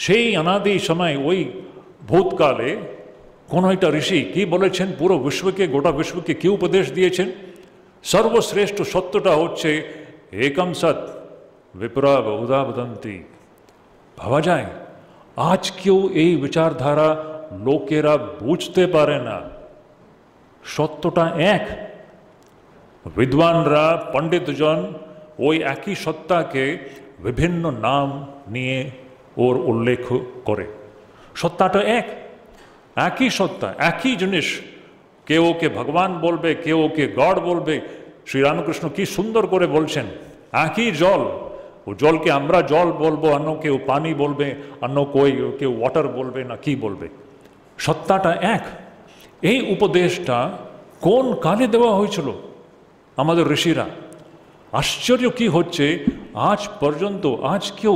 সেই অনাদি সময় ওই ভূতকালে কোন একটা ঋষি কি বলেছেন, পুরো বিশ্বকে, গোটা বিশ্বকে কি উপদেশ দিয়েছেন? সর্বশ্রেষ্ঠ সত্যটা হচ্ছে একম সৎ বিপ্রা বহুধা বদন্তি। ভাবা যায় আজ কেউ এই বিচারধারা লোকেরা বুঝতে পারে না। সত্যটা এক। বিদ্বানরা, পণ্ডিতজন ওই একই সত্তাকে বিভিন্ন নাম নিয়ে ওর উল্লেখ করে। সত্তাটা এক, একই সত্তা, একই জিনিস। কেউ ওকে ভগবান বলবে, কেউ ওকে গড বলবে। শ্রীরামকৃষ্ণ কি সুন্দর করে বলছেন, একই জল, ও জলকে আমরা জল বলবো, অন্য কেউ পানি বলবে, অন্য কেউ ওয়াটার বলবে, না কি বলবে। সত্তাটা এক। এই উপদেশটা কোন কালে দেওয়া হয়েছিল আমাদের ঋষিরা? আশ্চর্য কি হচ্ছে, আজ পর্যন্ত আজ কেউ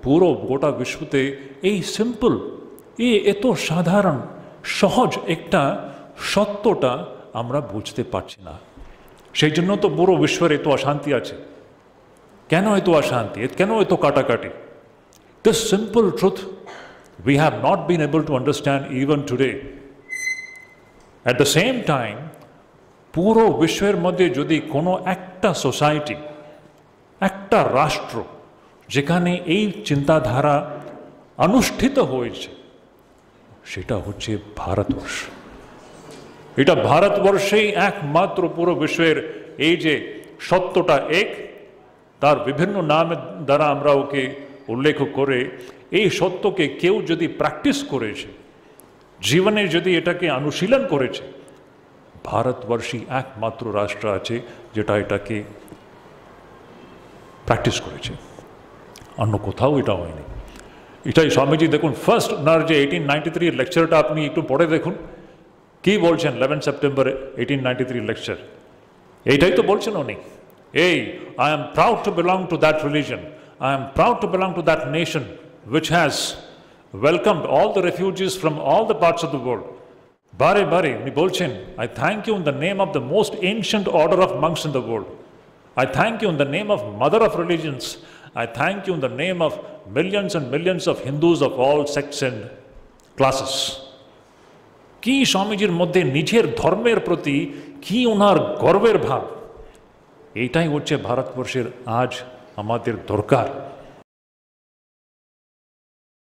পুরো গোটা বিশ্বতে এই সিম্পল, এই এত সাধারণ সহজ একটা সত্যটা আমরা বুঝতে পারছি না। সেই জন্য তো পুরো বিশ্বের এত অশান্তি আছে। কেন এত অশান্তি, কেন এত কাটাকাটি? This simple truth we have not been able to understand even today. At the same time, পুরো বিশ্বের মধ্যে যদি কোনো একটা সোসাইটি, একটা রাষ্ট্র যেখানে এই চিন্তাধারা অনুষ্ঠিত হয়েছে, সেটা হচ্ছে ভারতবর্ষ। এটা ভারতবর্ষেই একমাত্র পুরো বিশ্বের এই যে সত্যটা এক, তার বিভিন্ন নামের দ্বারা আমরা ওকে উল্লেখ করে, এই সত্যকে কেউ যদি প্র্যাকটিস করেছে, জীবনে যদি এটাকে অনুশীলন করেছে, ভারতবর্ষই একমাত্র রাষ্ট্র আছে যেটা এটাকে প্র্যাকটিস করেছে। অন্য কোথাও এটা হয়নি। এটাই স্বামীজি দেখুন, ফার্স্ট ওনার যে 1893 লেকচারটা আপনি একটু পড়ে দেখুন, কি বলছেন 11 সেপ্টেম্বর 1893 লেকচার। এইটাই তো বলছেন উনি, এই I am proud to belong to that religion, I am proud to belong to that nation which has welcomed all the refugees from all the parts of the world. বারে বারে উনি বলছেন, I thank you in the name of the most ancient order of monks in the world, I thank you in the name of mother of religions, I thank you in the name of millions and millions of Hindus of all sects and classes. কি স্বামীজির মধ্যে নিজের ধর্মের প্রতি কি ওনার গর্বের ভাব, এইটাই হচ্ছে ভারতবর্ষের আজ আমাদের দরকার।